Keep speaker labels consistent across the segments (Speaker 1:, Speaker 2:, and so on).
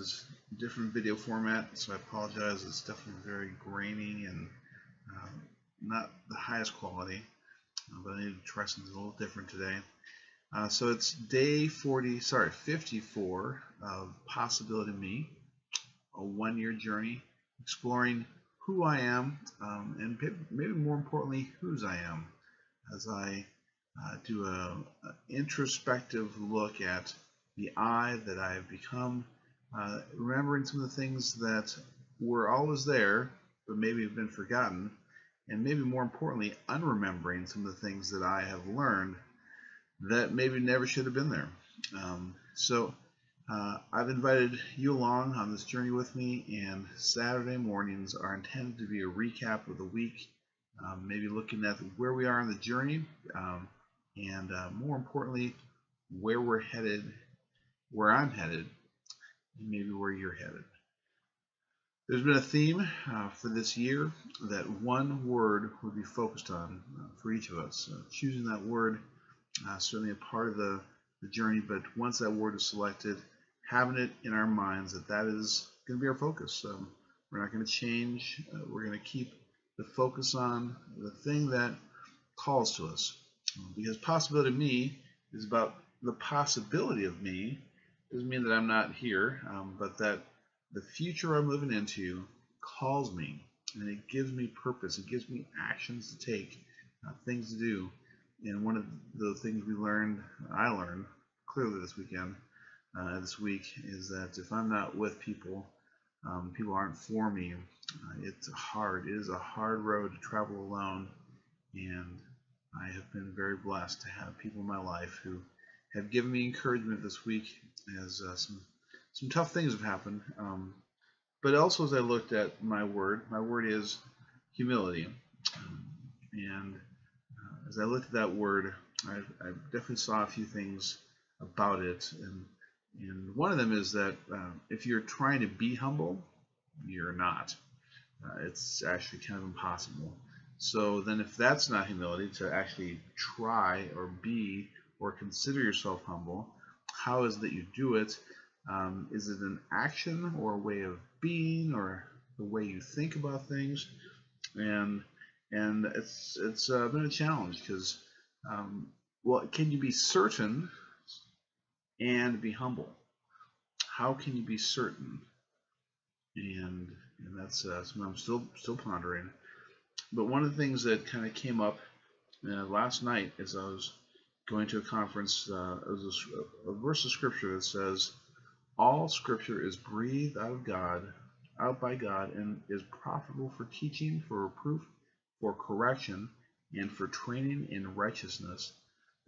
Speaker 1: is a different video format, so I apologize. It's definitely very grainy and not the highest quality, but I need to try something a little different today. So it's day 54 of Possibility Me, a 1-year journey exploring who I am, and maybe more importantly, whose I am, as I do an introspective look at the I that I have become, remembering some of the things that were always there, but maybe have been forgotten, and maybe more importantly, unremembering some of the things that I have learned that maybe never should have been there. So I've invited you along on this journey with me, and Saturday mornings are intended to be a recap of the week, maybe looking at where we are on the journey, and more importantly, where we're headed, where I'm headed, and maybe where you're headed. There's been a theme for this year that one word would be focused on for each of us. Choosing that word, certainly a part of the journey, but once that word is selected, having it in our minds that is going to be our focus. We're not going to change. We're going to keep the focus on the thing that calls to us. Because Possibility Me is about the possibility of me. Doesn't mean that I'm not here, but that the future I'm living into calls me, and it gives me purpose. It gives me actions to take, things to do. And one of the things I learned clearly this week, is that if I'm not with people, people aren't for me. It is a hard road to travel alone, and I have been very blessed to have people in my life who have given me encouragement this week as some tough things have happened. But also, as I looked at my word is humility. And as I looked at that word, I definitely saw a few things about it. And one of them is that if you're trying to be humble, you're not. It's actually kind of impossible. So then if that's not humility, to actually try or be or consider yourself humble, how is it that you do it? Is it an action or a way of being or the way you think about things? And it's been a challenge because, well, can you be certain and be humble? How can you be certain? And that's something I'm still pondering. But one of the things that kind of came up last night as I was going to a conference, was a verse of scripture that says, "All scripture is breathed out by God, and is profitable for teaching, for reproof, for correction, and for training in righteousness,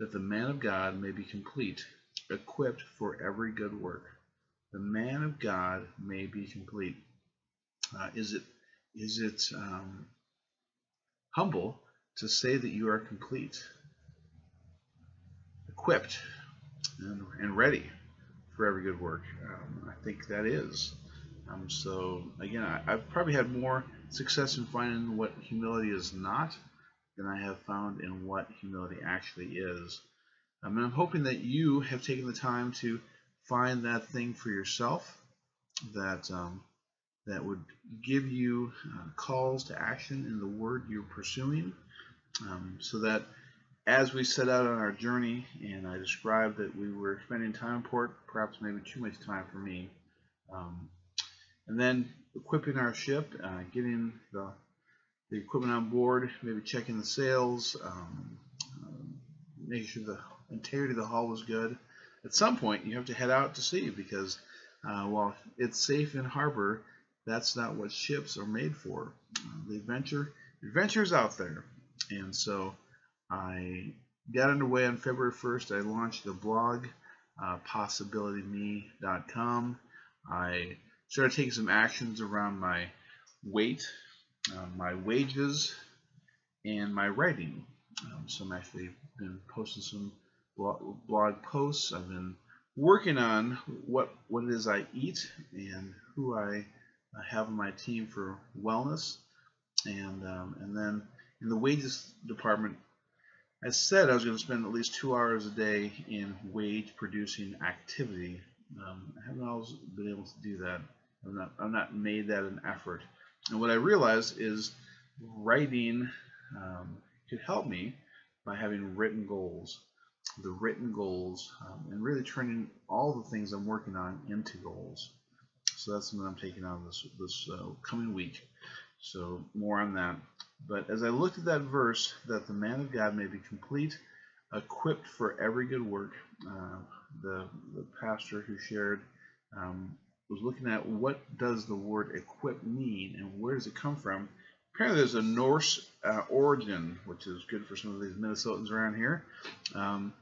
Speaker 1: that the man of God may be complete, equipped for every good work." The man of God may be complete. Is it humble to say that you are complete, equipped, and ready for every good work? I think that is. So again, I've probably had more success in finding what humility is not than I have found in what humility actually is. And I'm hoping that you have taken the time to find that thing for yourself that would give you calls to action in the word you're pursuing, so that as we set out on our journey, and I described that we were spending time in port, perhaps maybe too much time for me, and then equipping our ship, getting the equipment on board, maybe checking the sails, making sure the integrity of the hull was good. At some point, you have to head out to sea because while it's safe in harbor, that's not what ships are made for. The adventure is out there. And so I got underway on February 1st. I launched the blog, possibilityme.com. I started taking some actions around my weight, my wages, and my writing. So I'm actually been posting some blog posts. I've been working on what it is I eat and who I have on my team for wellness, and then in the wages department, I said I was going to spend at least 2 hours a day in wage producing activity, I haven't always been able to do that. I've not made that an effort. And what I realized is writing could help me by having written goals. The written goals, and really turning all the things I'm working on into goals. So that's something I'm taking on this coming week. So more on that. But as I looked at that verse, that the man of God may be complete, equipped for every good work, the pastor who shared was looking at what does the word equip mean and where does it come from. Apparently there's a Norse origin, which is good for some of these Minnesotans around here, and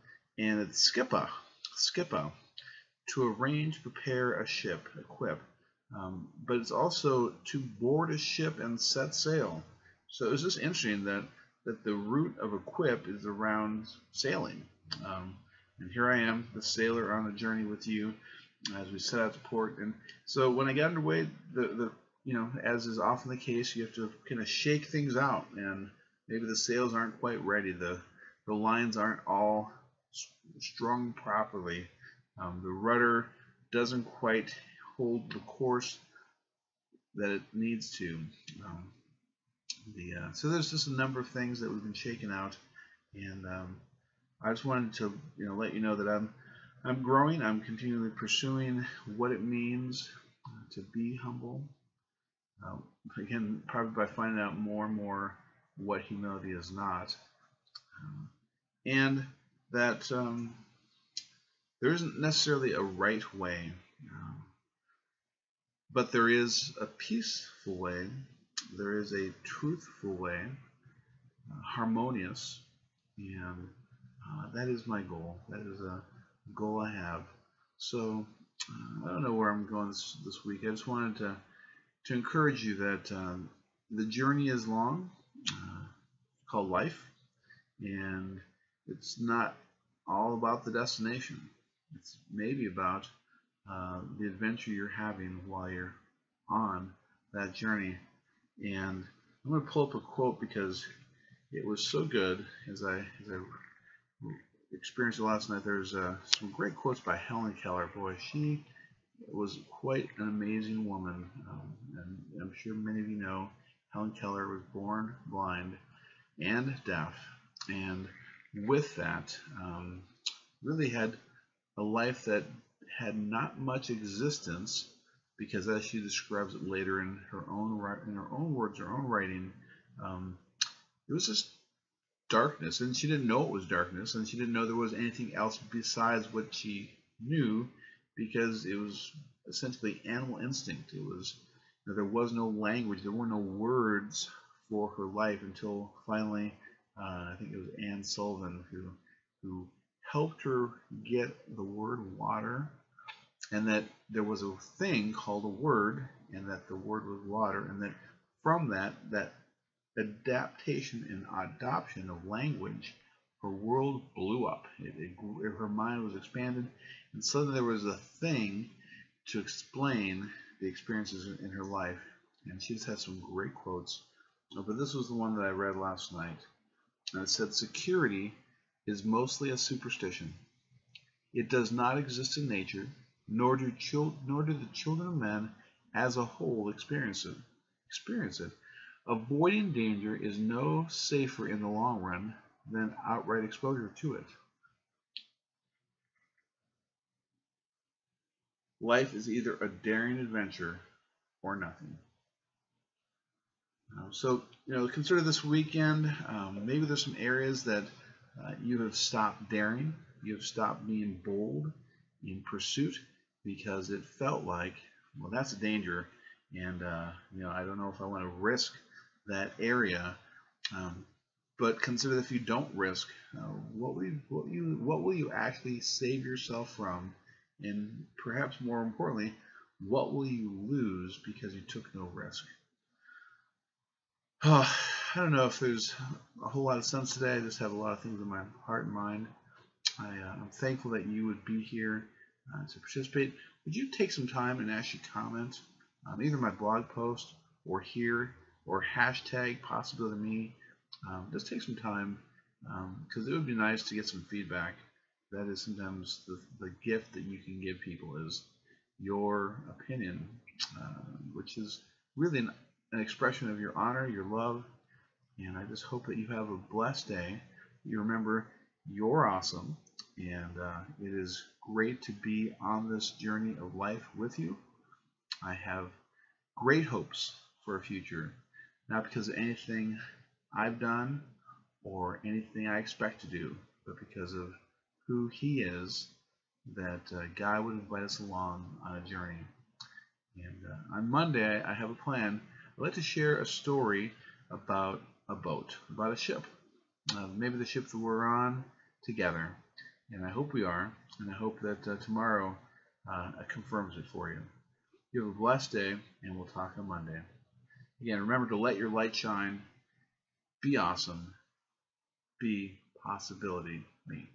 Speaker 1: it's skipa, to arrange, prepare a ship, equip. But it's also to board a ship and set sail. So it's just interesting that the root of equip is around sailing. And here I am, the sailor on the journey with you as we set out to port. And so when I got underway, as is often the case, you have to kind of shake things out, and maybe the sails aren't quite ready. The lines aren't all strung properly. The rudder doesn't quite hold the course that it needs to. So there's just a number of things that we've been shaking out, and I just wanted to let you know that I'm growing. I'm continually pursuing what it means to be humble. Again, probably by finding out more and more what humility is not, and that there isn't necessarily a right way, but there is a peaceful way. There is a truthful way, harmonious, and that is my goal. That is a goal I have. So I don't know where I'm going this week. I just wanted to encourage you that the journey is long, called life, and it's not all about the destination. It's maybe about the adventure you're having while you're on that journey. And I'm going to pull up a quote because it was so good as I experienced it last night. There's some great quotes by Helen Keller. Boy, she was quite an amazing woman, and I'm sure many of you know Helen Keller was born blind and deaf, and with that really had a life that had not much existence, because as she describes it later in her own words, her own writing, it was just darkness, and she didn't know it was darkness, and she didn't know there was anything else besides what she knew, because it was essentially animal instinct. It was, there was no language, there were no words for her life until finally, I think it was Anne Sullivan who helped her get the word water, and that there was a thing called a word, and that the word was water, and that from that adaptation and adoption of language, her world blew up. Her mind was expanded, and suddenly there was a thing to explain the experiences in her life. And she just had some great quotes. But this was the one that I read last night. And it said, "Security is mostly a superstition. It does not exist in nature, nor do the children of men as a whole experience it. Avoiding danger is no safer in the long run than outright exposure to it. Life is either a daring adventure or nothing." So, consider this weekend. Maybe there's some areas that you have stopped daring. You have stopped being bold in pursuit because it felt like, well, that's a danger, and I don't know if I want to risk that area. But consider if you don't risk, what will you actually save yourself from, and perhaps more importantly, what will you lose because you took no risk? I don't know if there's a whole lot of sense today. I just have a lot of things in my heart and mind. I'm thankful that you would be here to participate. Would you take some time and actually comment on either my blog post or here, or hashtag possibility me? Just take some time, because it would be nice to get some feedback. that is sometimes the gift that you can give people is your opinion, which is really an expression of your honor, your love, and I just hope that you have a blessed day. You remember you're awesome, and it is great to be on this journey of life with you. I have great hopes for a future, not because of anything I've done or anything I expect to do, but because of who He is, that God would invite us along on a journey. And on Monday, I have a plan. I'd like to share a story about a boat, about a ship. Maybe the ship that we're on together. And I hope we are. And I hope that tomorrow confirms it for you. You have a blessed day, and we'll talk on Monday. Again, remember to let your light shine. Be awesome. Be possibility me.